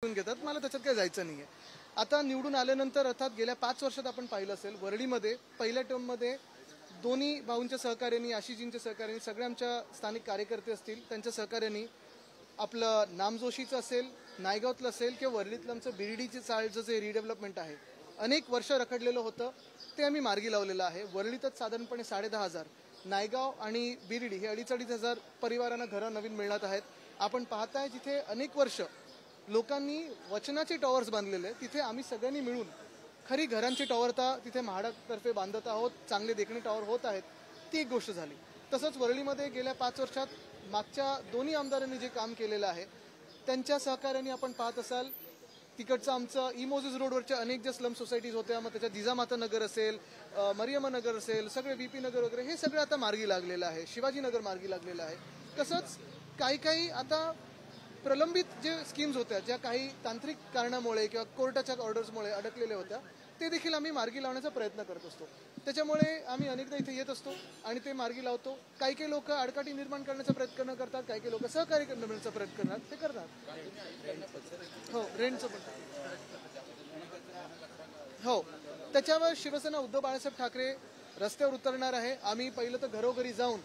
घेतात, मला त्याच्यात काही जायचं नाहीये. आता निवडून आल्यानंतर अर्थात गेल्या 5 वर्षात आपण पाहिलं असेल वरळीमध्ये पहिल्या टर्ममध्ये दोन्ही भाऊंच्या सहकार्याने, आशिषजींच्या सहकार्याने, सगळे आमच्या स्थानिक कार्यकर्ते असतील त्यांच्या सहकार्याने आपलं नामजोशीचं असेल, नायगावतलं असेल किंवा वरळीतलं आमचं बिर्डीची चाळचं जे रिडेव्हलपमेंट आहे, अनेक वर्ष रखडलेलं होतं ते आम्ही मार्गी लावलेलं आहे. वरळीतच साधारणपणे 10,500, नायगाव आणि बिर्डी हे 2,500 परिवारांना घरं नवीन मिळणार आहेत. आपण पाहताय जिथे अनेक वर्ष लोकांनी वचनाचे टॉवर्स बांधलेले, तिथे आम्ही सगळ्यांनी मिळून खरी घरांची टॉवर तिथे म्हाडातर्फे बांधत आहोत. चांगले देखणे टॉवर होत आहेत, ती एक गोष्ट झाली. तसंच वरळीमध्ये गेल्या 5 वर्षात मागच्या दोन्ही आमदारांनी जे काम केलेलं आहे त्यांच्या सहकार्याने आपण पाहत असाल तिकडचं आमचं इमोजिस रोडवरच्या अनेक ज्या स्लम सोसायटीज होत्या, मग त्याच्यात जिजामाता नगर असेल, मरियम्मा नगर असेल, सगळे VP नगर वगैरे हे सगळं आता मार्गी लागलेलं आहे. शिवाजी नगर मार्गी लागलेलं आहे. तसंच काही आता प्रलंबित जे स्कीम्स होत्या ज्या काही तांत्रिक कारणामुळे किंवा कोर्टाच्या ऑर्डर्समुळे अडकलेल्या होत्या ते देखील आम्ही मार्गी लावण्याचा प्रयत्न करत असतो. त्याच्यामुळे आम्ही अनेकदा इथे येत असतो आणि ते मार्गी लावतो. काही लोक आडकाठी निर्माण करण्याचा प्रयत्न करतात, काही लोक सहकार्य करण्याचा प्रयत्न करतात, ते करतात. हो, रेंटचं पण हो, त्याच्यावर शिवसेना उद्धव बाळासाहेब ठाकरे रस्त्यावर उतरणार आहे. आम्ही पहिलं तर घरोघरी जाऊन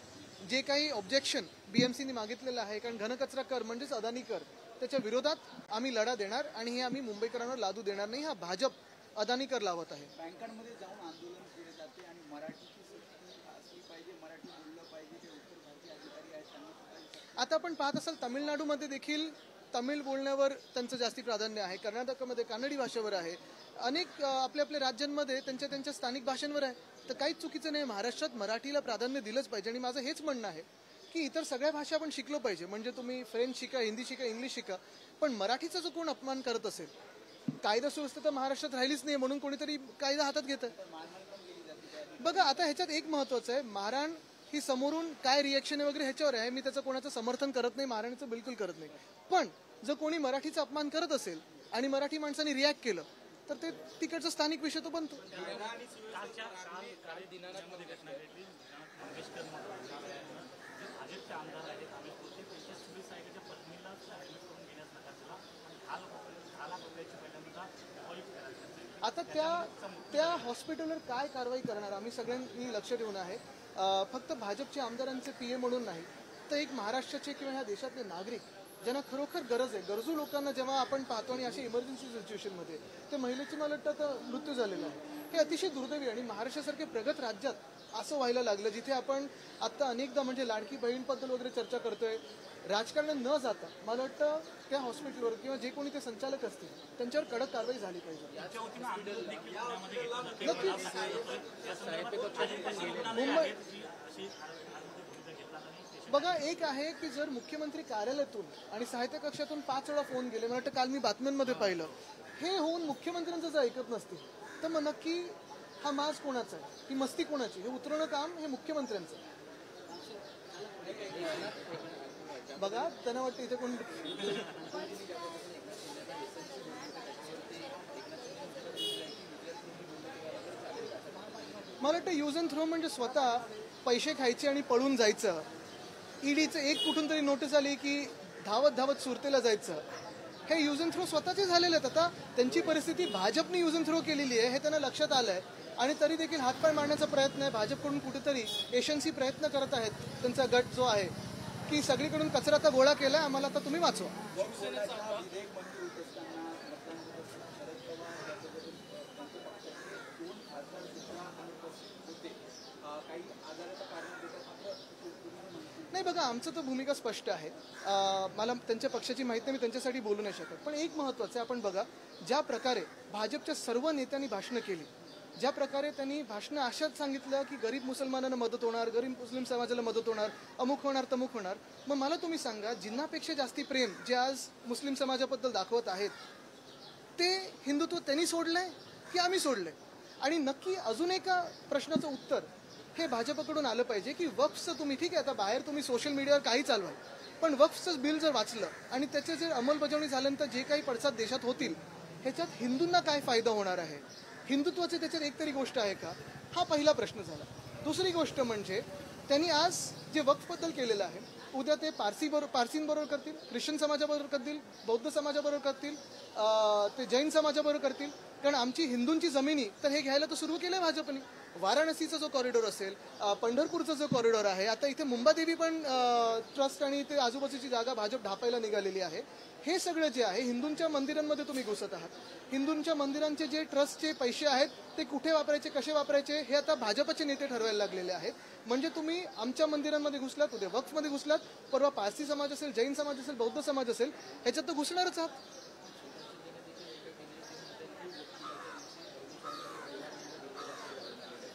जे काही ऑब्जेक्शन BMCने मागितलेलं आहे, कारण घनकचरा कर म्हणजेच अदानी कर त्याच्या विरोधात आम्ही लढा देणार आणि हे आम्ही मुंबईकरांना लादू देणार नाही. हा भाजप अदानी कर लावत आहे. बँकांमध्ये जाऊन आंदोलन केले जाते आणि मराठीची सक्ती असली पाहिजे, मराठी बोललं पाहिजे, ते उत्तर भारतीय अधिकारी आहेत त्यांना. आता आपण पाहत असाल तामिळनाडूमध्ये देखील तमिळ बोलण्यावर त्यांचं जास्ती प्राधान्य आहे, कर्नाटकमध्ये कानडी भाषेवर आहे, अनेक आपल्या राज्यांमध्ये त्यांच्या स्थानिक भाषांवर आहे. तर काहीच चुकीचं नाही. महाराष्ट्रात मराठीला प्राधान्य दिलंच पाहिजे आणि माझं हेच म्हणणं आहे की इतर सगळ्या भाषा आपण शिकलो पाहिजे. म्हणजे तुम्ही फ्रेंच शिका, हिंदी शिका, इंग्लिश शिका, पण मराठीचा जो कोण अपमान करत असेल, कायदा सुव्यवस्था तर महाराष्ट्रात राहिलीच नाही म्हणून कोणीतरी कायदा हातात घेतं. बघा आता ह्याच्यात एक महत्वाचं आहे, मारहाण ही समोरून काय रिएक्शन आहे वगैरे ह्याच्यावर आहे. मी त्याचं कोणाचं समर्थन करत नाही, मारहाणीचं बिलकुल करत नाही. पण जर कोणी मराठीचा अपमान करत असेल आणि मराठी माणसांनी रिॲक्ट केलं तर ते तिकडचा स्थानिक विषय तो बनतो. आता त्या हॉस्पिटलवर काय कारवाई करणार आम्ही सगळ्यांनी लक्ष ठेवून आहे. फक्त भाजपचे आमदारांचे PA म्हणून नाही तर एक महाराष्ट्राचे किंवा ह्या देशातले नागरिक ज्यांना खरोखर गरज आहे, गरजू लोकांना जेव्हा आपण पाहतो आणि अशा इमर्जन्सी सिच्युएशनमध्ये ते महिलेची मला वाटतं मृत्यू झालेला आहे, हे अतिशय दुर्दैवी. आणि महाराष्ट्रासारखे प्रगत राज्यात असं व्हायला लागलं जिथे आपण आता अनेकदा म्हणजे लाडकी बहीणबद्दल वगैरे चर्चा करतोय, राजकारणात न जाता मला वाटतं त्या हॉस्पिटलवर किंवा जे कोणी ते संचालक असतील त्यांच्यावर कडक कारवाई झाली पाहिजे. नक्कीच मुंबई बघा, एक आहे की जर मुख्यमंत्री कार्यालयातून आणि साहित्य कक्षातून 5 वेळा फोन गेले, मला वाटतं काल मी बातम्यांमध्ये पाहिलं, हे होऊन मुख्यमंत्र्यांचं जर ऐकत नसतील तर मग नक्की हा माज कोणाचा आहे, ही मस्ती कोणाची, हे उतरवणं काम हे मुख्यमंत्र्यांचं. बघा त्यांना वाटतं इथे कोण मला वाटतं यूज अँड थ्रो म्हणजे स्वतः पैसे खायचे आणि पळून जायचं. ईडीचं एक कुठून तरी नोटीस आली की धावत सुरतेला जायचं. हे यूज अँड थ्रो स्वतःचे झालेले आहेत. आता त्यांची परिस्थिती भाजपने यूज अँड थ्रो केलेली आहे हे त्यांना लक्षात आलंय आणि तरी देखील हातपाय मारण्याचा प्रयत्न आहे. भाजपकडून कुठेतरी एशन्सी प्रयत्न करत आहेत, त्यांचा गट जो आहे की सगळीकडून कचरा आता गोळा केलाय, आम्हाला आता तुम्ही वाचवा. नाही बघा, आमचं तर भूमिका स्पष्ट आहे. मला त्यांच्या पक्षाची माहिती मी त्यांच्यासाठी बोलू नाही शकत. पण एक महत्त्वाचं आहे, आपण बघा ज्या प्रकारे भाजपच्या सर्व नेत्यांनी भाषणं केली, ज्या प्रकारे त्यांनी भाषणं अशाच सांगितलं की गरीब मुसलमानांना मदत होणार, गरीब मुस्लिम समाजाला मदत होणार, अमुक होणार तमुक होणार. मग मला तुम्ही सांगा, जिन्हापेक्षा जास्ती प्रेम जे आज मुस्लिम समाजाबद्दल दाखवत आहेत ते हिंदुत्व त्यांनी सोडलंय की आम्ही सोडलंय? आणि नक्की अजून एका प्रश्नाचं उत्तर हे भाजपकडून आलं पाहिजे की वक्फचं तुम्ही ठीक आहे, आता बाहेर तुम्ही सोशल मीडियावर काही चालवाल, पण वक्फचं बिल जर वाचलं आणि त्याचे जर अंमलबजावणी झाल्यानंतर जे काही पडसाद देशात होतील ह्याच्यात हिंदूंना काय फायदा होणार आहे, हिंदुत्वाची त्याच्यात एक तरी गोष्ट आहे का, हा पहिला प्रश्न झाला. दुसरी गोष्ट म्हणजे त्यांनी आज जे वक्फबद्दल केलेलं आहे उद्या ते पारसींबरोबर करतील, ख्रिश्चन समाजाबरोबर करतील, बौद्ध समाजाबरोबर करतील, ते जैन समाजाबरोबर करतील. कारण आमची हिंदूंची जमिनी तर हे घ्यायला तर सुरू केलं आहे भाजपने. वाराणसीचा जो कॉरिडॉर असेल, पंढरपूरचा जो कॉरिडॉर आहे, आता इथे मुंबादेवी पण ट्रस्ट आणि इथे आजूबाजूची जागा भाजप ढापायला निघालेली आहे. हे सगळं जे आहे, हिंदूंच्या मंदिरांमध्ये तुम्ही घुसत आहात. हिंदूंच्या मंदिरांचे जे ट्रस्टचे पैसे आहेत ते कुठे वापरायचे, कसे वापरायचे हे आता भाजपचे नेते ठरवायला लागलेले आहेत. म्हणजे तुम्ही आमच्या मंदिरांमध्ये घुसलात, उद्या वक्फमध्ये घुसलात, परवा पारसी समाज असेल, जैन समाज असेल, बौद्ध समाज असेल, ह्याच्यात तर घुसणारच आहात.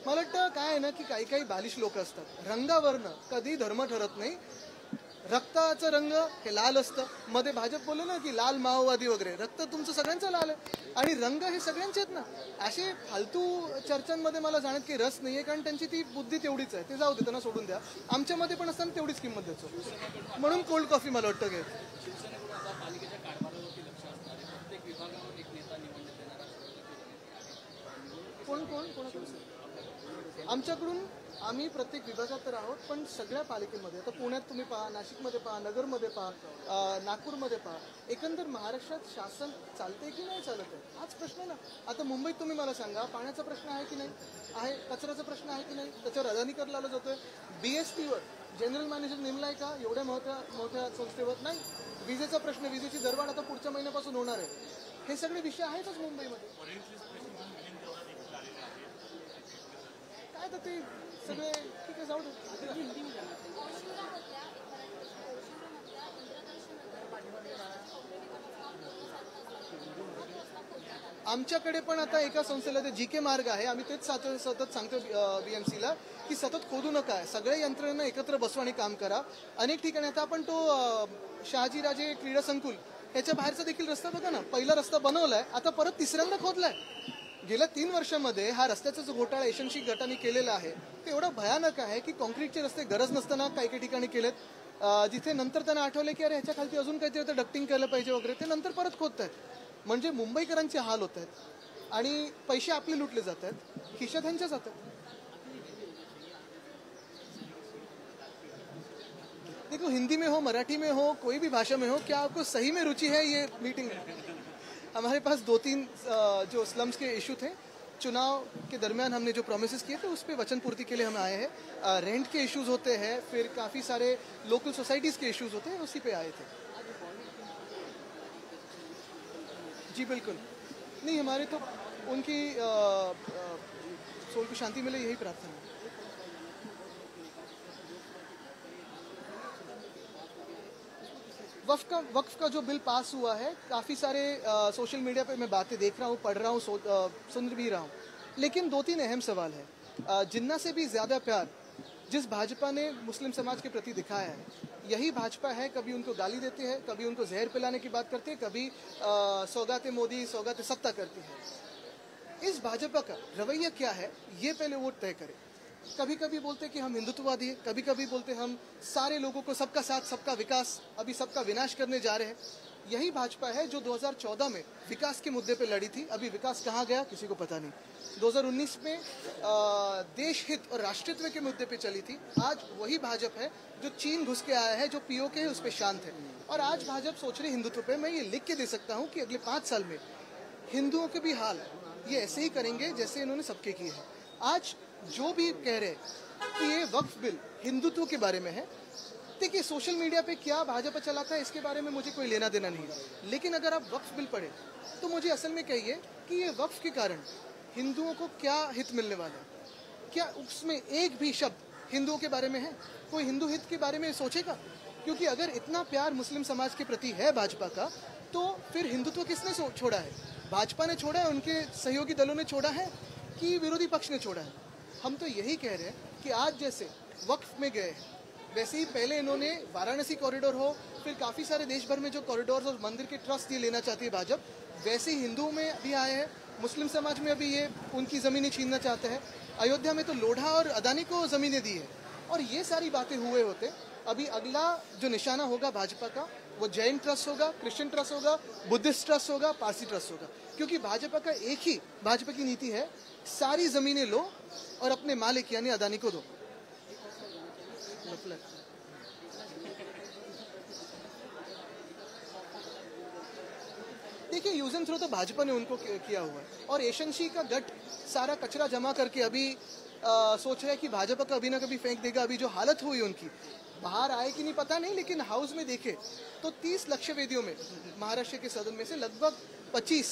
मला वाटतं काय आहे ना की काही काही बालिश लोक असतात. रंगावरनं कधी धर्म ठरत नाही. रक्ताचं रंग हे लाल असतं. मध्ये भाजप बोलले ना की लाल माओवादी वगैरे. रक्त तुमचं सगळ्यांचं लाल आहे आणि रंग हे सगळ्यांचे आहेत ना. असे फालतू चर्चांमध्ये मला जाण्यात काही रस नाहीये, कारण त्यांची ती बुद्धी तेवढीच आहे. ते जाऊ दे, त्यांना सोडून द्या. आमच्यामध्ये पण असताना तेवढीच किंमत द्यायचो. म्हणून कोल्ड कॉफी मला वाटतं घे. कोण कोण कोणाकडे आमच्याकडून आम्ही प्रत्येक विभागात तर आहोत, पण सगळ्या पालिकेमध्ये. आता पुण्यात तुम्ही पहा, नाशिकमध्ये पहा, नगरमध्ये पहा, नागपूरमध्ये पहा, एकंदर महाराष्ट्रात शासन चालते की नाही चालत आहे हाच प्रश्न ना. आता मुंबईत तुम्ही मला सांगा, पाण्याचा प्रश्न आहे की नाही आहे, कचऱ्याचा प्रश्न आहे की नाही, त्याच्यावर अदानीकर लावला जातोय. BSTवर जनरल मॅनेजर नेमलाय का एवढ्या मोठ्या संस्थेवर? नाही. विजेचा प्रश्न, विजेची दरवाढ आता पुढच्या महिन्यापासून होणार आहे. हे सगळे विषय आहेतच मुंबईमध्ये. काय तर ते सगळे ठीक आहे, जाऊ दे. आमच्याकडे पण आता एका संस्थेला ते GK मार्ग आहे. आम्ही तेच सतत सांगतो BMCला की सतत खोदू नका, सगळ्या यंत्रणा एकत्र बसवा आणि काम करा. अनेक ठिकाणी आता आपण तो शहाजीराजे क्रीडा संकुल ह्याच्या बाहेरचा देखील रस्ता बघा ना. पहिला रस्ता बनवलाय, आता परत तिसऱ्यांदा खोदलाय. गेल्या 3 वर्षामध्ये हा रस्त्याचा जो घोटाळा एशनशी गटाने केलेला आहे ते एवढा भयानक आहे की कॉन्क्रीटचे रस्ते गरज नसताना काही काही ठिकाणी केलेत. जिथे नंतर त्यांना आठवले की अरे ह्याच्या खालती अजून काहीतरी डक्टिंग केलं पाहिजे वगैरे, ते नंतर परत खोदतायत. म्हणजे मुंबईकरांचे हाल होत आहेत आणि पैसे आपले लुटले जात आहेत, खिशात ह्यांच्या जातात. देखो, हिंदी में हो, मराठी में हो, कोई भी भाषा में हो, क्या आपको सही में रुचि है ये मीटिंग में? हमारे पास 2-3 जो स्लम्स के इशू थे, चुनाव के दरमियान हमने जो प्रोमिसेस किए थे उस पर वचन पूर्ति के लिए हम आए हैं. रेंट के इश्यूज होते हैं, फिर काफ़ी सारे लोकल सोसाइटीज़ के इश्यूज होते हैं, उसी पे आए थे. जी बिल्कुल. नहीं, हमारे तो उनकी सोल को शांति मिले, यही प्रार्थना है. वक्फ का जो बिल पास हुआ है, काफ़ी सारे सोशल मीडिया पे मैं बातें देख रहा हूँ, पढ़ रहा हूँ, सुन भी रहा हूँ. लेकिन 2-3 अहम सवाल है. जिन्ना से भी ज़्यादा प्यार जिस भाजपा ने मुस्लिम समाज के प्रति दिखाया है, यही भाजपा है. कभी उनको गाली देती है, कभी उनको जहर पिलाने की बात करती है, कभी सौगाते मोदी, सौगाते सत्ता करती है. इस भाजपा का रवैया क्या है, ये पहले वोट तय करे. कभी कभी बोलते कि हम हिंदुत्ववादी हैं, कभी कभी बोलते हम सारे लोगों को सबका साथ सबका विकास, अभी सबका विनाश करने जा रहे हैं. यही भाजपा है जो 2014 में विकास के मुद्दे पे लड़ी थी. अभी विकास कहाँ गया किसी को पता नहीं. 2019 में देश हित और राष्ट्रत्व के मुद्दे पे चली थी. आज वही भाजपा है जो चीन घुस के आया है, जो POK है उस पर शांत है. और आज भाजपा सोच रही हिंदुत्व पे. मैं ये लिख के दे सकता हूँ कि अगले 5 साल में हिंदुओं के भी हाल ये ऐसे ही करेंगे जैसे इन्होंने सबके किए हैं. आज जो भी कह रहे कि ये वक्फ बिल हिंदुत्व के बारे में है, देखिए सोशल मीडिया पे क्या भाजपा चलाता है इसके बारे में मुझे कोई लेना देना नहीं है. लेकिन अगर आप वक्फ बिल पढ़े तो मुझे असल में कहिए कि ये वक्फ के कारण हिंदुओं को क्या हित मिलने वाला है. क्या उसमें एक भी शब्द हिंदुओं के बारे में है? कोई हिंदू हित के बारे में सोचेगा? क्योंकि अगर इतना प्यार मुस्लिम समाज के प्रति है भाजपा का, तो फिर हिंदुत्व किसने छोड़ा है? भाजपा ने छोड़ा है, उनके सहयोगी दलों ने छोड़ा है कि विरोधी पक्ष ने छोड़ा है? हम तो यही कह रहे हैं कि आज जैसे वक्फ में गए हैं, वैसे ही पहले इन्होंने वाराणसी कॉरिडोर हो, फिर काफ़ी सारे देश भर में जो कॉरिडोर्स और मंदिर के ट्रस्ट ये लेना चाहती है भाजपा, वैसे ही हिंदुओं में भी आए हैं. मुस्लिम समाज में अभी ये उनकी ज़मीनें छीनना चाहते हैं. अयोध्या में तो लोढ़ा और अदानी को ज़मीनें दी है. और ये सारी बातें हुए होते, अभी अगला जो निशाना होगा भाजपा का वो जैन ट्रस्ट होगा, क्रिश्चियन ट्रस्ट होगा, बुद्धिस्ट ट्रस्ट होगा, पारसी ट्रस्ट होगा. क्योंकि भाजपा का एक ही भाजपा की नीति है, सारी ज़मीनें लो और अपने मालिक यानी अदानी को दो. देखिए यूज एंड थ्रो तो भाजपा ने उनको किया हुआ है, और एशनशी का गठ सारा कचरा जमा करके अभी सोच रहा है कि भाजपा का कभी ना कभी फेंक देगा। अभी जो हालत हुई उनकी, बाहर आए कि नहीं पता नहीं, लेकिन हाउस में देखे तो 30 लक्ष्य वेदियों में महाराष्ट्र के सदन में से लगभग 25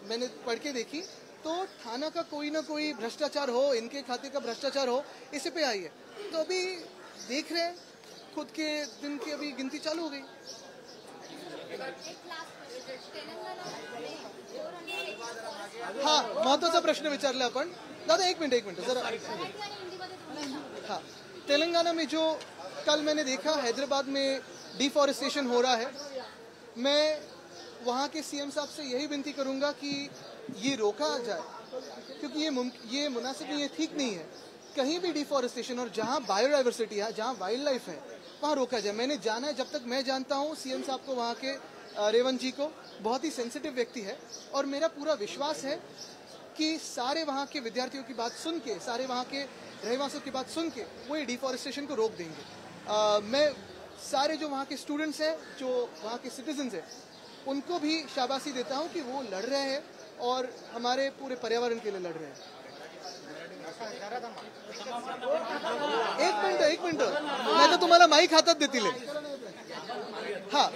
मैंने पढ़ के देखी, तो थाना का कोई ना कोई भ्रष्टाचार हो, इनके खाते का भ्रष्टाचार हो, इसी पे आई है। तो अभी देख रहे हैं, खुद के दिन की अभी गिनती चालू हो गई। हाँ, महत्वाचा प्रश्न विचारला आपण दादा। एक मिनट जरा। हाँ, तेलंगाना में जो कल मैंने देखा हैदराबाद में डिफॉरेस्टेशन हो रहा है, मैं वहाँ के सीएम साहब से यही विनती करूँगा कि ये रोका जाए, क्योंकि ये मुनासिब नहीं है, ठीक नहीं है। कहीं भी डिफॉरेस्टेशन और जहाँ बायोडाइवर्सिटी है, जहाँ वाइल्ड लाइफ है, वहाँ रोका जाए। मैंने जाना है, जब तक मैं जानता हूँ सीएम साहब को, वहाँ के रेवंत जी को, बहुत ही सेंसिटिव व्यक्ति है, और मेरा पूरा विश्वास है कि सारे वहाँ के विद्यार्थियों की बात सुन के, सारे वहाँ के रहवासियों की बात सुन के वो ये डिफॉरेस्टेशन को रोक देंगे। मैं सारे जो वहाँ के स्टूडेंट्स हैं, जो वहाँ के सिटीजन्स हैं, उनको भी शाबाशी देता हूँ कि वो लड़ रहे हैं और हमारे पूरे पर्यावरण के लिए लड़ रहे हैं। एक मिनिट नाही तर तुम्हाला माईक हातात देतील। हा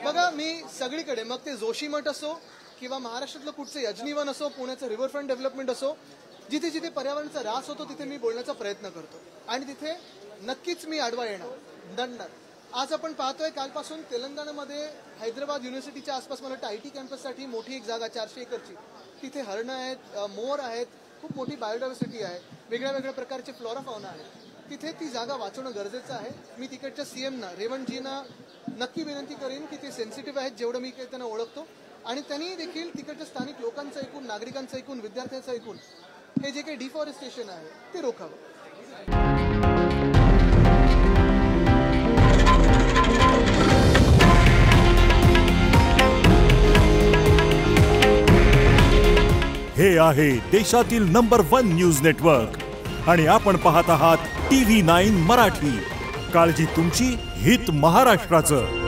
बघा, मी सगळीकडे, मग ते जोशीमठ असो किंवा महाराष्ट्रातलं कुठचं यजनीवन असो, पुण्याचं रिव्हरफ्रंट डेव्हलपमेंट असो, जिथे जिथे पर्यावरणाचा ऱ्हास होतो तिथे मी बोलण्याचा प्रयत्न करतो, आणि तिथे नक्कीच मी आडवा येणार, दंडणार। आज आपण पाहतोय, कालपासून तेलंगणामध्ये हैदराबाद युनिव्हर्सिटीच्या आसपास मला वाटतं IT कॅम्पससाठी मोठी एक जागा 400 एकरची, तिथे हरणं आहेत, मोर आहेत, खूप मोठी बायोडायव्हर्सिटी आहे, वेगळ्या वेगळ्या प्रकारचे फ्लोरा फाउना आहेत। तिथे ती जागा वाचवणं गरजेचं आहे। मी तिकडच्या सीएमना, रेवंतजींना नक्की विनंती करेन की ते सेन्सिटिव्ह आहेत, जेवढं मी त्यांना ओळखतो, आणि त्यांनी देखील तिकडच्या स्थानिक लोकांचं ऐकून, नागरिकांचं ऐकून, विद्यार्थ्यांचं ऐकून हे जे काही डिफॉरेस्टेशन आहे ते रोखावं। हे आहे देशातील नंबर 1 न्यूज नेटवर्क, आणि आपण पाहत आहात TV9 मराठी। काळजी तुमची, हित महाराष्ट्राचं।